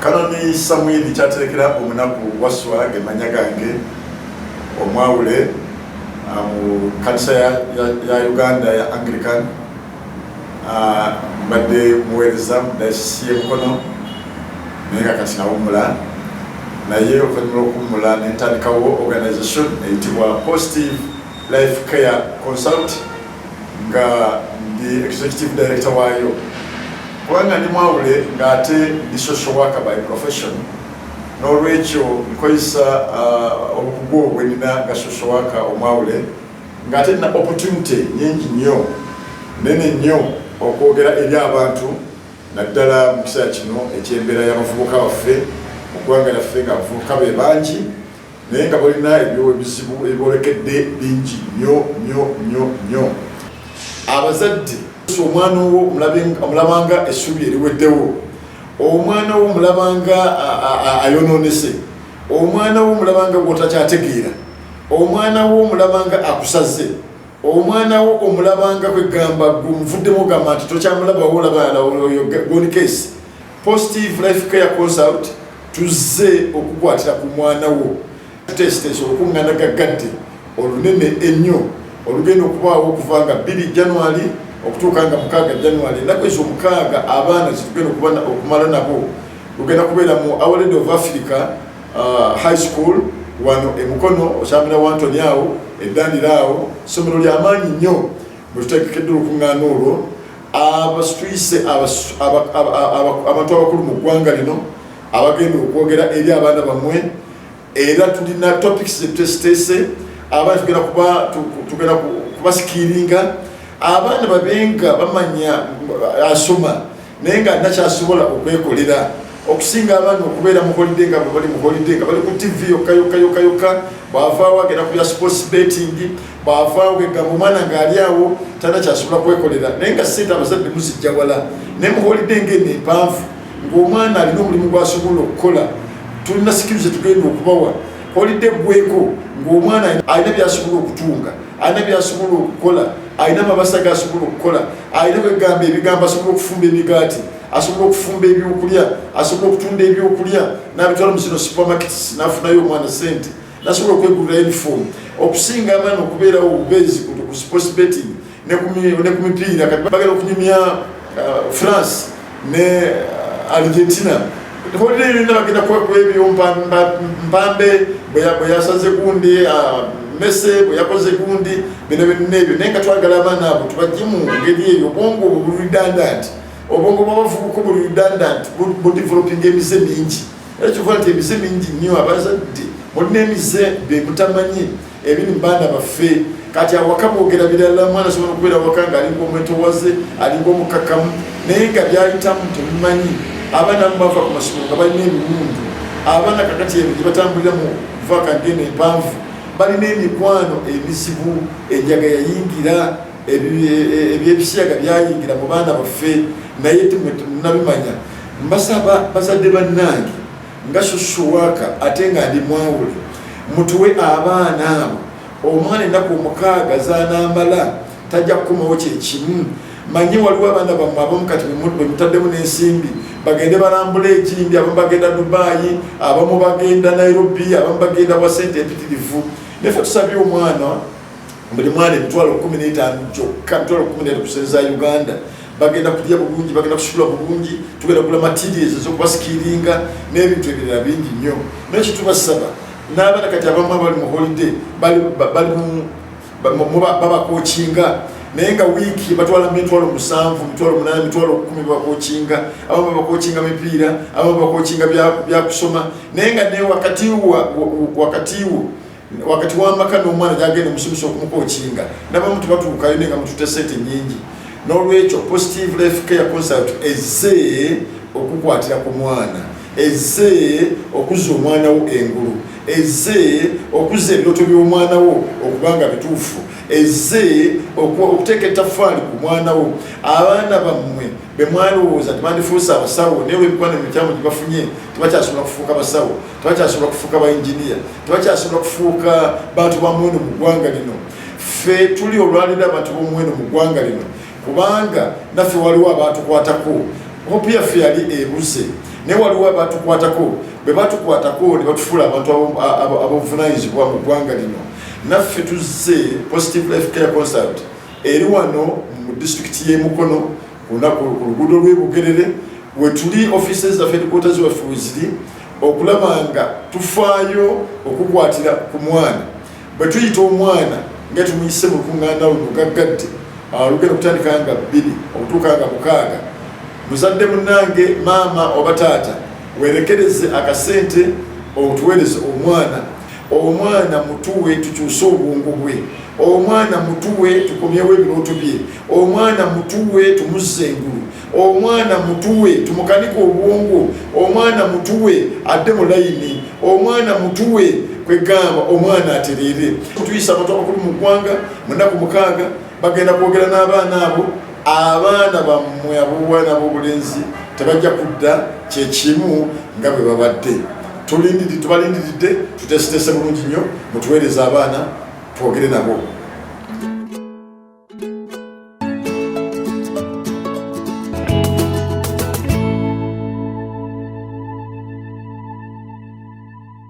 Canon Samuel Wasswa gemanya gange omwawule mu kanisa ya Uganda ya Anglican mbadde muweereza mu dayosisi y'e Mukono naye kakati eyawummula naye oluvannyuma lw'okuwummula ne ntandikawo organisation eyitibwa Positive Life Care Consult nga ndi executive director waayo kubanga ndi mwawule ng'ate ndi social worker by profession n'olwekyo nkozesa obukugu obwe nina nga social worker omwawule ng'ate nina opportunity nyingi nnyo nene nnyo okwogera eri abantu naddala mu kiseera kino eky'embeera y'abavubuka baffe mu ggwanga lyaffe ng'abavubuka be bangi naye nga balina ebizibu ebyolekedde bingi nnyo abazadde omwana wo omulabanga essubi eriweddewo omwana wo omulabanga ayonoonese omwana wo omulabanga bw'otakyategeera omwana wo omulabanga akusaze omwana wo omulabanga kwegamba gumuvuddemu ogamba nti tokyamulabawo olabagoni. Positive Life Care Consult tuzze okukwatira ku mwana wo tutesitesa olukuŋŋaana gaggadde olunene ennyo olugenda okubaawo okuva nga 2 January okutuuka nga 6 January ennaku ezo 6 abaana zitugenda okumala nabo lugenda kubeera mu Our Lady of Africa High School wano e Mukono okyamira wantoni awo Ddandira awo ssomero ly'amaanyi nnyo bwe tutegekedde olukuŋŋaana olwo abasituyise abantu abakulu mu ggwanga lino abagenda okwogera eri abaana bammwe era tulina topics zetutesiteese abaana tugenda kubasikiringa abaana babenga bamanya asoma naye nga nakyasobola okwekolera okusinga abaana okubeera mu holiday nga bali mu holiday nga bali ku TV yokka bw'avaawo agenda ku bya sports betting bw'avaawo gegamba omwana ng'ali awo tanakyasobola kwekolera naye nga sente abazadde muzijja wala naye mu holiday ng'eno empanvu ng'omwana alina omulimu gw'asobola okukola tulina sikirize tugenda okubawa holiday gweko ng'omwana alina by'asobola okutunga alina by'asobola okukola alina amabasa g'asobola okukola alina kwegamba ebigambo asobola okufumba emigaati asobola okufumba ebyokulya asobola okutunda ebyokulya n'abitwala mu zino supermarkets n'afunayo omwana sente n'asobola okwegulira uniform okusinga abaana okubeerawo obubeezi ku sports betting ne ku mipiira kati bagenda okunyumya France ne Argentina holiday yonna bagenda kubakuba ebyo mpambe bwe yasaze gundi Mese bwe yakoze gundi bino ebyo naye nga twagala abaana abo tubajje mu ngeri eyo obwongo obwo buli redundant obwongo bw'abavubuka buli redundant budeveloping emize mingi era kivuga nti emize mingi nnyo abazadde mulina emize be mutamanyi ebiri mu baana baffe kati awaka boogera birala mwana asobola okubeera awaka ng'alinga omwetowaze alinga omukakamu naye nga byayitamu temumanyi abaana amu bava ku masomero nga balina ebiwundu abaana kakati ebyo gye batambulira mu vaka ngeno empanvu balina emikwano emizibu enjaga yayingira ebyebisiyaga byayingira mu baana baffe naye temunabimanya mbasaba bazadde bannange nga shoshowaaka ate nga ndi mwawule mutuwe abaana abo omwana ennaku 6 zaanambala tajja kukomawo kyekimu manyi waliwo abaana bammwe abamu kati bemutaddemu n'ensimbi bagende balambula ekindi abamu bagenda Dubai abamu bagenda Nairobi abamu bagenda wa sente empitirivu nefe tusabye omwana buli mwana emitwalo 15 gyokka mitwalo 15 kusenza Uganda bagenda kulya bulungi bagenda kusula bulungi tugenda kugula materials ez'okubasikiringa n'ebintu ebirala bingi nnyo nekyo tubasaba n'abaana kati abamu abali mu holiday babakokinga naye nga wiiki batwala mitwalo 7 mitwalo 8 mitwalo 10 babakokinga abamu babakokinga mipiira abamu babakokinga byakusoma naye nga ne wakati w'amaka n'omwana gyagenda omusomesa okumukokinga n'abamu tebatuukayo naye nga mutute sente nyingi n'olwekyo Positive Life Care Consult ezze okukwatira ku mwana ezze okuzza omwana wo engulu ezze okuzza ebirooto by'omwana wo okubanga bituufu ezze okuteeka ettaffaali ku mwana wo abaana bammwe be mwalowooza tebandifuuse abasawo naye olw'emikwano emikyamu gye bafunye tebakyasobola kufuuka basawo tebakyasobola kufuuka bayinginiya tebakyasobola kufuuka bantu b'omuwendo mu ggwanga lino ffe tuli olwalira abantu b'omuwendo mu ggwanga lino kubanga naffe waliwo abatukwatako hopu yaffe yali ebuze ne waliwo abatukwatako bwe batukwatako ne batufuula abantu ab'obuvunaanyizibwa mu ggwanga lino. Naffe tuzze Positive Life Care Consult eri wano mu disitulikiti y'e Mukono ku luguudo lw'e Bugerere we tuli offices zaffe headquarters waffe we ziri okulaba nga tufaayo okukwatira ku mwana. Bwe tuyita omwana nga tumuyise mu lukuŋŋaana luno gaggadde lugenda okutandika nga 2 okutuuka nga 6. Muzadde munnange maama oba taata werekereze akasente otuweereze omwana mutuwe tukyuse obwongo bwe, omwana mutuwe tukomyewo ebirooto bye, omwana mutuwe tumuzze engulu, omwana mutuwe tumukanike obwongo, omwana mutuwe adde mu layini, omwana mutuwe kwegamba omwana atereere. Tuyisa abantu abakulu mu ggwanga mu nnaku 6 bagenda kwogera n'abaana abo. Abaana bammwe ab'obuwala n'ab'obulenzi tebajja kudda kyekimu nga bwe babadde. Tubalindiridde tuteesiteese bulungi nnyo mutuweereze abaana twogere nabo.